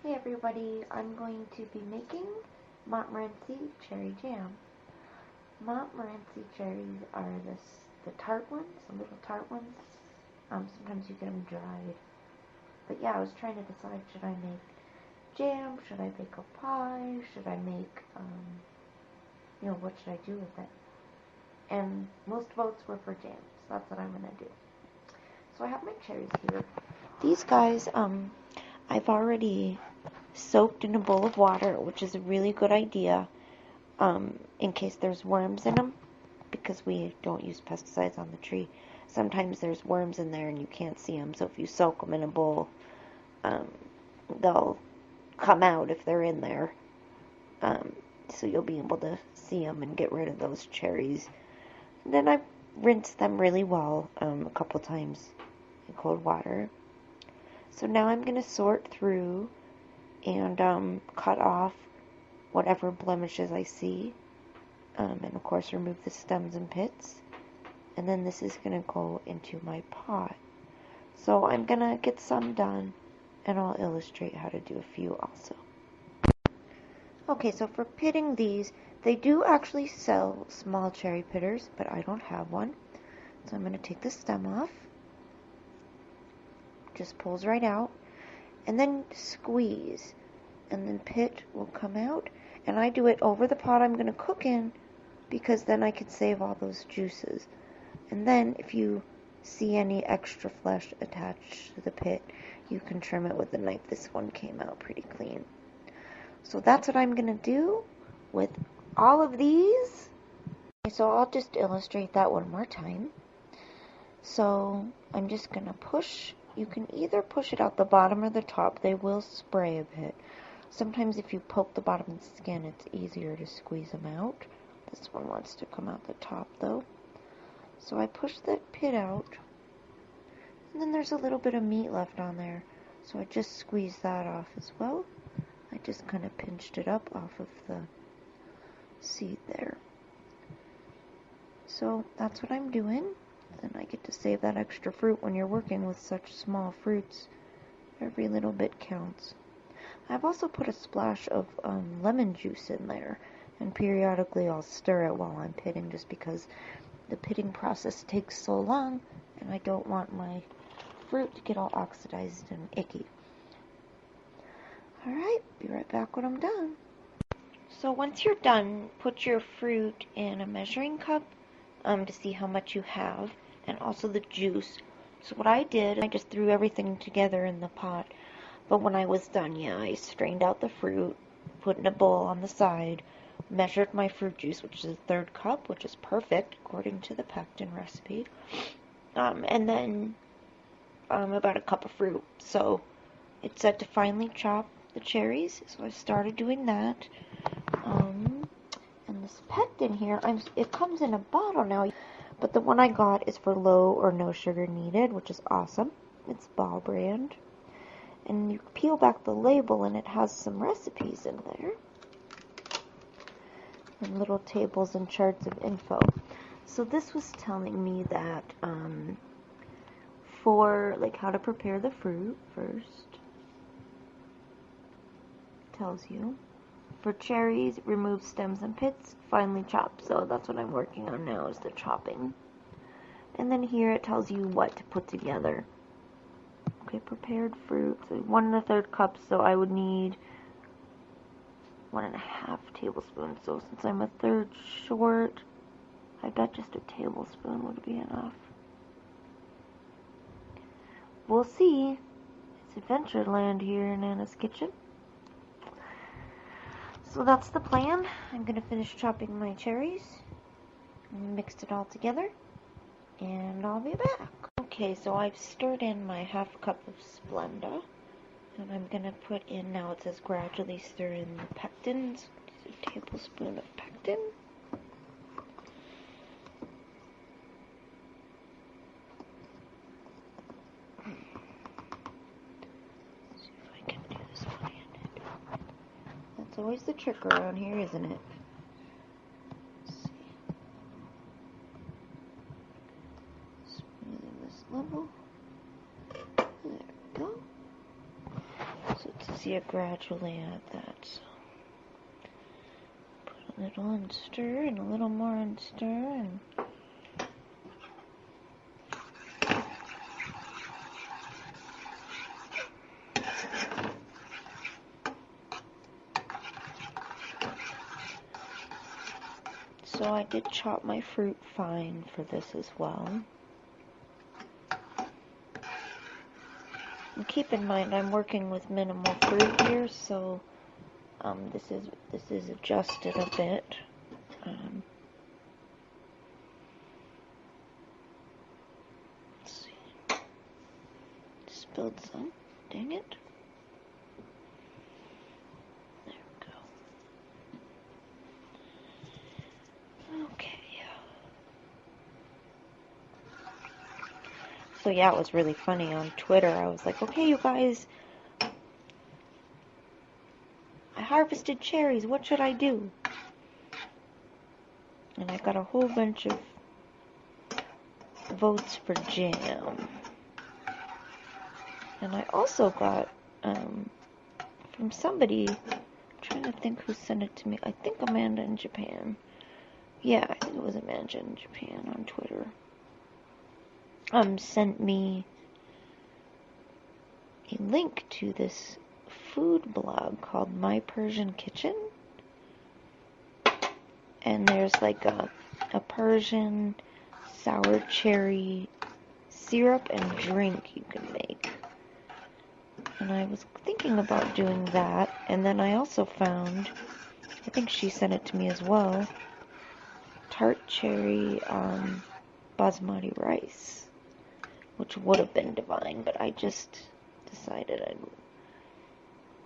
Hey everybody, I'm going to be making Montmorency cherry jam. Montmorency cherries are the tart ones, the little tart ones. Sometimes you get them dried. But yeah, I was trying to decide, should I make jam, should I bake a pie, should I make, what should I do with it? And most votes were for jams. That's what I'm going to do. So I have my cherries here. These guys, I've already soaked in a bowl of water, which is a really good idea in case there's worms in them, because we don't use pesticides on the tree. Sometimes there's worms in there and you can't see them, so if you soak them in a bowl, they'll come out if they're in there, so you'll be able to see them and get rid of those cherries. And then I rinsed them really well a couple times in cold water. So now I'm going to sort through and cut off whatever blemishes I see, and of course remove the stems and pits, and then this is going to go into my pot. So I'm going to get some done, and I'll illustrate how to do a few also. Okay, so for pitting these, they do actually sell small cherry pitters, but I don't have one. So I'm going to take the stem off. Just pulls right out, and then squeeze, and then pit will come out, and I do it over the pot I'm going to cook in, because then I can save all those juices. And then if you see any extra flesh attached to the pit, you can trim it with a knife. This one came out pretty clean. So that's what I'm going to do with all of these. So I'll just illustrate that one more time. So I'm just going to push. You can either push it out the bottom or the top. They will spray a bit. Sometimes if you poke the bottom of the skin, it's easier to squeeze them out. This one wants to come out the top though. So I push the pit out, and then there's a little bit of meat left on there. So I just squeeze that off as well. I just kind of pinched it up off of the seed there. So that's what I'm doing. And I get to save that extra fruit when you're working with such small fruits. Every little bit counts. I've also put a splash of lemon juice in there, and periodically I'll stir it while I'm pitting, just because the pitting process takes so long and I don't want my fruit to get all oxidized and icky. Alright, be right back when I'm done. So once you're done, put your fruit in a measuring cup to see how much you have, and also the juice. So what I did, I just threw everything together in the pot. But when I was done, I strained out the fruit, put in a bowl on the side, measured my fruit juice, which is a 1/3 cup, which is perfect according to the pectin recipe, and then about a cup of fruit. So it said to finely chop the cherries, so I started doing that. And this pectin here, it comes in a bottle now, but the one I got is for low or no sugar needed, which is awesome. It's Ball brand. And you peel back the label, and it has some recipes in there. And little tables and charts of info. So this was telling me that for how to prepare the fruit first. Tells you. For cherries, remove stems and pits, finely chop. So that's what I'm working on now, is the chopping. And then here it tells you what to put together. Okay, prepared fruit. So 1 1/3 cups, so I would need 1 1/2 tablespoons. So since I'm 1/3 short, I bet just a tablespoon would be enough. We'll see. It's Adventureland here in Anna's kitchen. So that's the plan. I'm going to finish chopping my cherries, mixed it all together, and I'll be back. Okay, so I've stirred in my 1/2 cup of Splenda, and I'm going to put in, now it says gradually stir in the pectins, a tablespoon of pectin. See if I can do this one-handed. That's always the trick around here, isn't it? Let's see. Smoothing this level. There we go. So to see easier gradually add that. So put a little and stir, and a little more and stir, and so I did chop my fruit fine for this as well. And keep in mind, I'm working with minimal fruit here, so this is adjusted a bit. Let's see. Spilled some. Dang it. There we go. Okay. So yeah, it was really funny on Twitter. I was like, okay, you guys, I harvested cherries. What should I do? And I got a whole bunch of votes for jam. And I also got, from somebody, I'm trying to think who sent it to me. I think Amanda in Japan. Yeah, I think it was Amanda in Japan on Twitter. Sent me a link to this food blog called My Persian Kitchen. And there's like a Persian sour cherry syrup and drink you can make. And I was thinking about doing that. And then I also found, I think she sent it to me as well, tart cherry basmati rice, which would have been divine, but I just decided I'd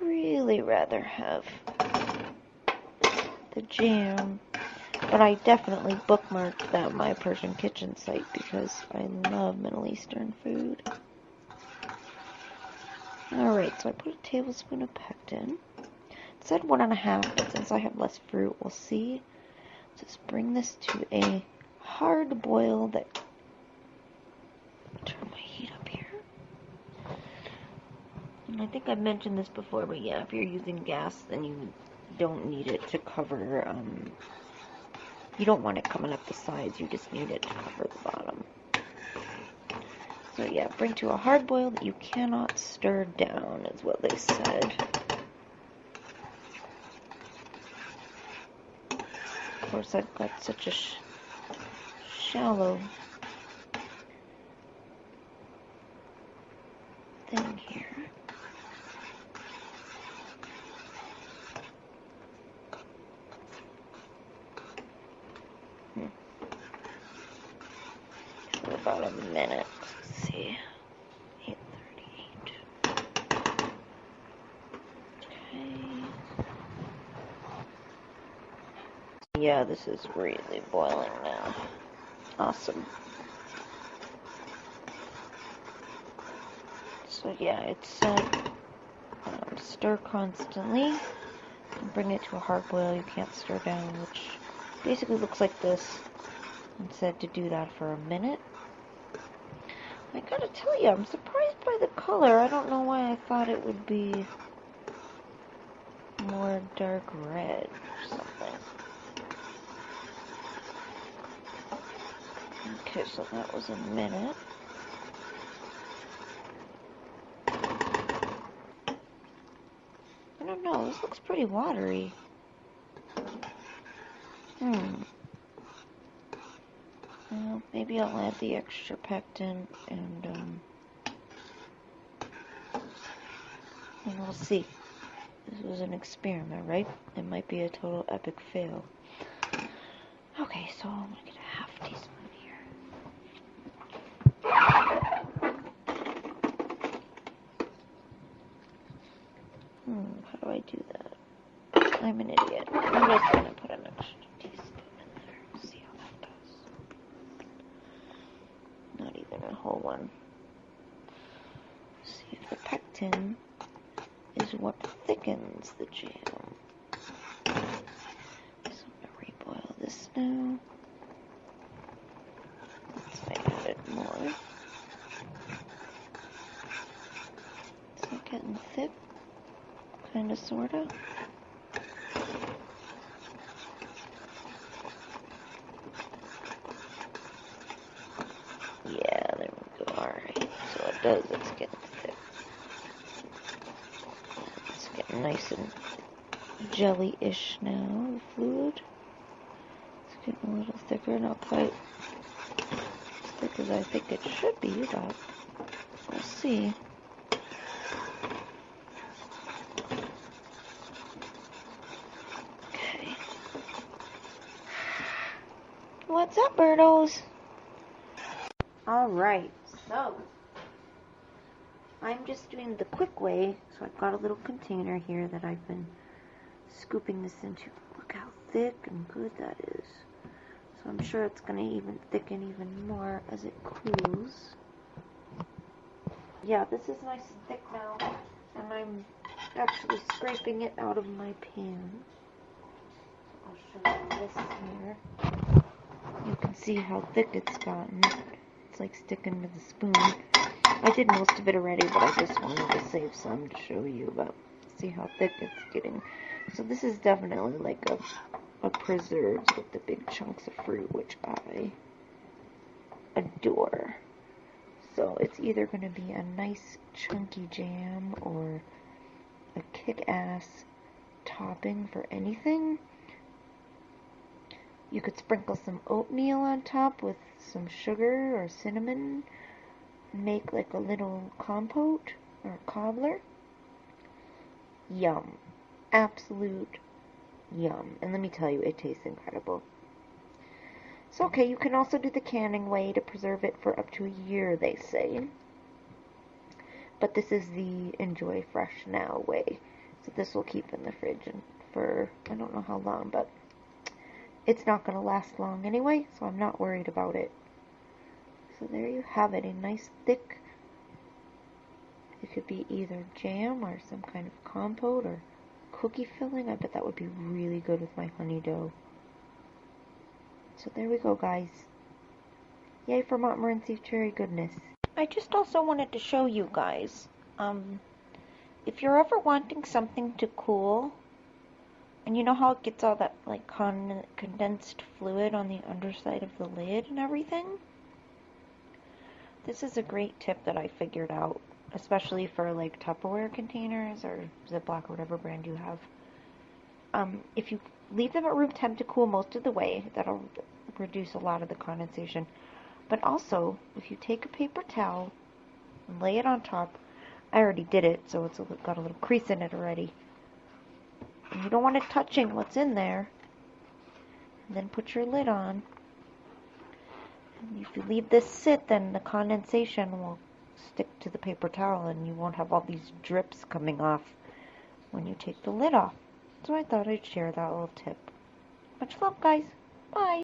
really rather have the jam. But I definitely bookmarked that My Persian Kitchen site because I love Middle Eastern food. Alright, so I put a tablespoon of pectin. It said 1.5, but since I have less fruit, we'll see. Just bring this to a hard boil that... Turn my heat up here. And I think I've mentioned this before, but yeah, if you're using gas, then you don't need it to cover, you don't want it coming up the sides, you just need it to cover the bottom. So yeah, bring to a hard boil that you cannot stir down, is what they said. Of course, I've got such a shallow thing here. For about a minute. Let's see. 8:38. Okay. Yeah, this is really boiling now. Awesome. So yeah, it said stir constantly and bring it to a hard boil. You can't stir down, which basically looks like this. And said to do that for a minute. I gotta tell you, I'm surprised by the color. I don't know why I thought it would be more dark red or something. Okay, so that was a minute. I don't know, this looks pretty watery. Well, maybe I'll add the extra pectin and we'll see. This was an experiment, right? It might be a total epic fail. Okay, so I'm gonna get a half teaspoon here. How do I do that? I'm an idiot. I'm just gonna put an extra teaspoon in there and see how that does. Not even a whole one. See if the pectin is what thickens the jam. So I'm gonna reboil this now. Let's add it more. Is it getting thick? Kinda, sorta. Yeah, there we go. Alright, so it does, it's getting thick. It's getting nice and jelly-ish now, the fluid. It's getting a little thicker, not quite as thick as I think it should be, but we'll see. Okay. What's up, birdos? Alright, so I'm just doing the quick way. So I've got a little container here that I've been scooping this into. Look how thick and good that is. So I'm sure it's going to even thicken even more as it cools. Yeah, this is nice and thick now, and I'm actually scraping it out of my pan. I'll show you this here. You can see how thick it's gotten. It's like sticking to the spoon. I did most of it already, but I just wanted to save some to show you, but see how thick it's getting. So this is definitely like a preserves with the big chunks of fruit, which I adore. So it's either going to be a nice chunky jam or a kick-ass topping for anything. You could sprinkle some oatmeal on top with some sugar or cinnamon. Make like a little compote or cobbler. Yum. Absolute yum. And let me tell you, it tastes incredible. So, okay, you can also do the canning way to preserve it for up to a year, they say. But this is the enjoy fresh now way. So this will keep in the fridge for, I don't know how long, but it's not going to last long anyway, so I'm not worried about it. So there you have it, a nice thick, it could be either jam or some kind of compote or cookie filling. I bet that would be really good with my honey dough. So there we go, guys. Yay for Montmorency cherry goodness. I just also wanted to show you guys, if you're ever wanting something to cool, and you know how it gets all that like condensed fluid on the underside of the lid and everything? This is a great tip that I figured out, especially for like Tupperware containers or Ziploc or whatever brand you have. If you leave them at room temp to cool most of the way, that'll reduce a lot of the condensation. But also, if you take a paper towel and lay it on top, I already did it, so it's got a little crease in it already. And you don't want it touching what's in there. And then put your lid on. And if you leave this sit, then the condensation will stick to the paper towel and you won't have all these drips coming off when you take the lid off. So I thought I'd share that little tip. Much love, guys. Bye.